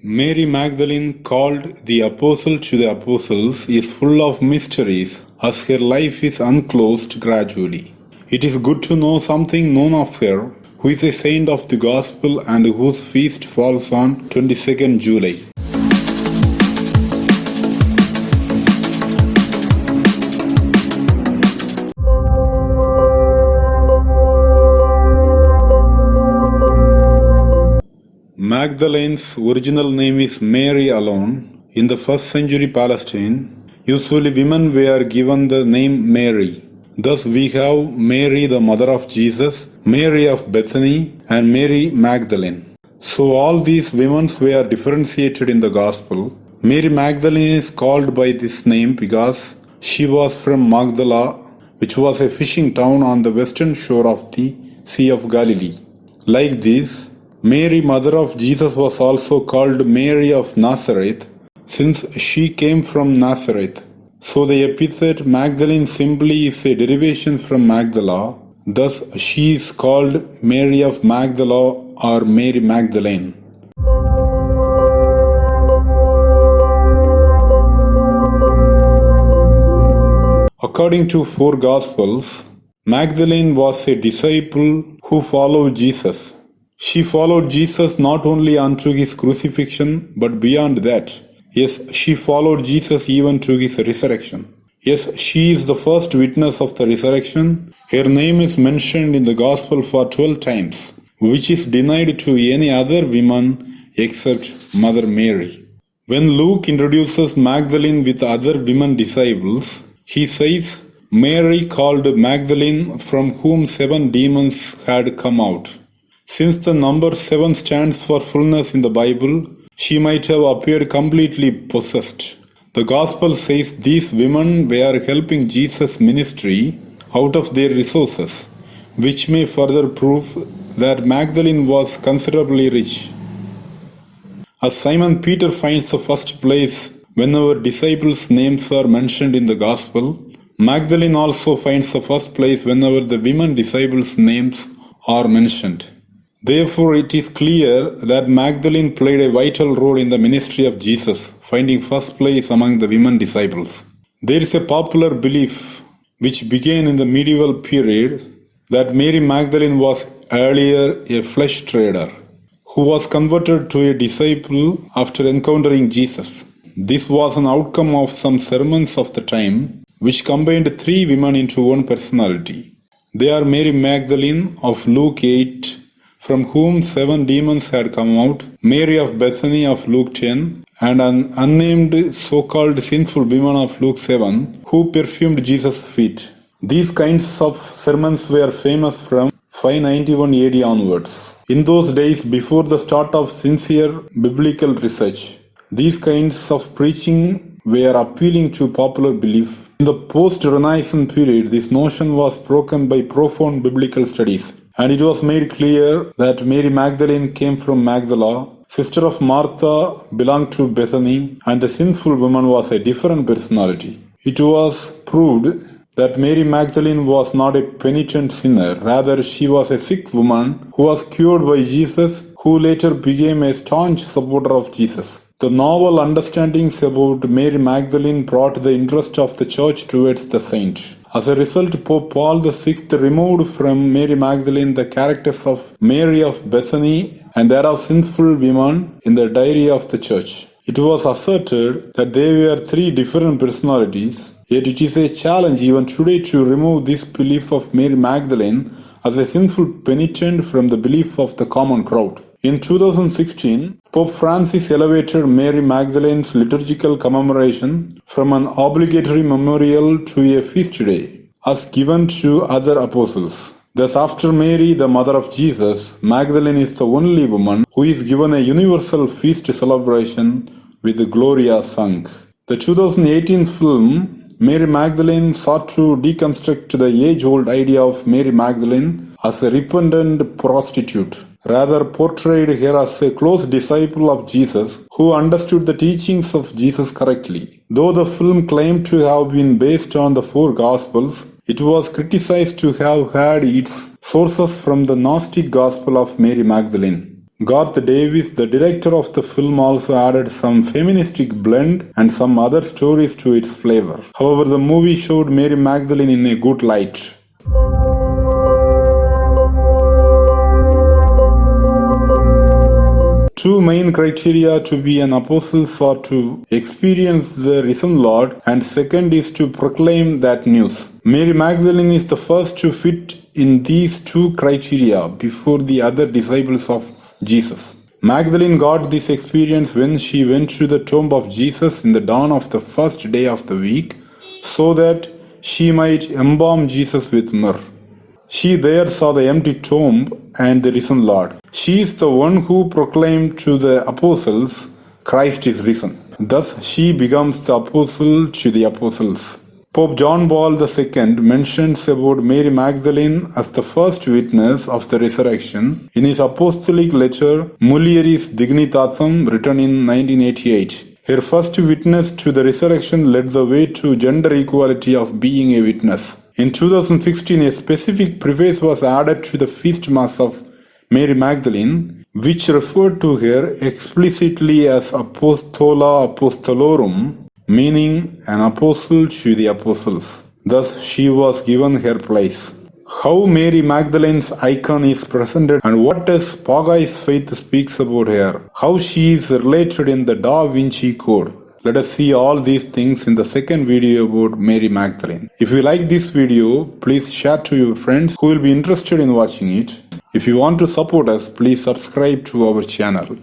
Mary Magdalene, called the Apostle to the Apostles, is full of mysteries as her life is unclosed gradually. It is good to know something known of her, who is a saint of the Gospel and whose feast falls on 22nd July. Magdalene's original name is Mary alone. In the 1st century Palestine, usually women were given the name Mary. Thus we have Mary the mother of Jesus, Mary of Bethany, and Mary Magdalene. So all these women were differentiated in the Gospel. Mary Magdalene is called by this name because she was from Magdala, which was a fishing town on the western shore of the Sea of Galilee. Like this, Mary, mother of Jesus, was also called Mary of Nazareth, since she came from Nazareth. So the epithet Magdalene simply is a derivation from Magdala. Thus she is called Mary of Magdala or Mary Magdalene. According to 4 Gospels, Magdalene was a disciple who followed Jesus. She followed Jesus not only unto his crucifixion, but beyond that. Yes, she followed Jesus even to his resurrection. Yes, she is the first witness of the resurrection. Her name is mentioned in the Gospel for 12 times, which is denied to any other woman except Mother Mary. When Luke introduces Magdalene with other women disciples, he says, Mary called Magdalene, from whom 7 demons had come out. Since the number 7 stands for fullness in the Bible, she might have appeared completely possessed. The Gospel says these women were helping Jesus' ministry out of their resources, which may further prove that Magdalene was considerably rich. As Simon Peter finds the first place whenever disciples' names are mentioned in the Gospel, Magdalene also finds the first place whenever the women disciples' names are mentioned. Therefore, it is clear that Magdalene played a vital role in the ministry of Jesus, finding first place among the women disciples. There is a popular belief, which began in the medieval period, that Mary Magdalene was earlier a flesh trader, who was converted to a disciple after encountering Jesus. This was an outcome of some sermons of the time, which combined 3 women into one personality. They are Mary Magdalene of Luke 8, from whom 7 demons had come out, Mary of Bethany of Luke 10, and an unnamed so-called sinful woman of Luke 7, who perfumed Jesus' feet. These kinds of sermons were famous from 591 AD onwards. In those days, before the start of sincere biblical research, these kinds of preaching were appealing to popular belief. In the post-Renaissance period, this notion was broken by profound biblical studies. And it was made clear that Mary Magdalene came from Magdala, sister of Martha belonged to Bethany, and the sinful woman was a different personality. It was proved that Mary Magdalene was not a penitent sinner, rather she was a sick woman who was cured by Jesus, who later became a staunch supporter of Jesus. The novel understandings about Mary Magdalene brought the interest of the church towards the saint. As a result, Pope Paul VI removed from Mary Magdalene the characters of Mary of Bethany and that of sinful women in the diary of the church. It was asserted that they were 3 different personalities, yet it is a challenge even today to remove this belief of Mary Magdalene as a sinful penitent from the belief of the common crowd. In 2016, Pope Francis elevated Mary Magdalene's liturgical commemoration from an obligatory memorial to a feast day, as given to other apostles. Thus, after Mary, the mother of Jesus, Magdalene is the only woman who is given a universal feast celebration with the Gloria sung. The 2018 film Mary Magdalene sought to deconstruct the age-old idea of Mary Magdalene as a repentant prostitute, rather portrayed her as a close disciple of Jesus who understood the teachings of Jesus correctly. Though the film claimed to have been based on the 4 Gospels, it was criticized to have had its sources from the Gnostic Gospel of Mary Magdalene. Garth Davis, the director of the film, also added some feministic blend and some other stories to its flavor. However, the movie showed Mary Magdalene in a good light. Two main criteria to be an apostle are to experience the risen Lord, and second is to proclaim that news. Mary Magdalene is the first to fit in these two criteria before the other disciples of Jesus. Magdalene got this experience when she went to the tomb of Jesus in the dawn of the first day of the week, so that she might embalm Jesus with myrrh. She there saw the empty tomb and the risen Lord. She is the one who proclaimed to the apostles, Christ is risen. Thus she becomes the apostle to the apostles. Pope John Paul II mentions about Mary Magdalene as the first witness of the resurrection in his apostolic letter Mulieris Dignitatem, written in 1988. Her first witness to the resurrection led the way to gender equality of being a witness. In 2016, a specific preface was added to the feast mass of Mary Magdalene, which referred to her explicitly as Apostola Apostolorum, meaning an apostle to the apostles. Thus, she was given her place. How Mary Magdalene's icon is presented and what does Pagai's faith speaks about her, how she is related in the Da Vinci Code. Let us see all these things in the second video about Mary Magdalene. If you like this video, please share to your friends who will be interested in watching it. If you want to support us, please subscribe to our channel.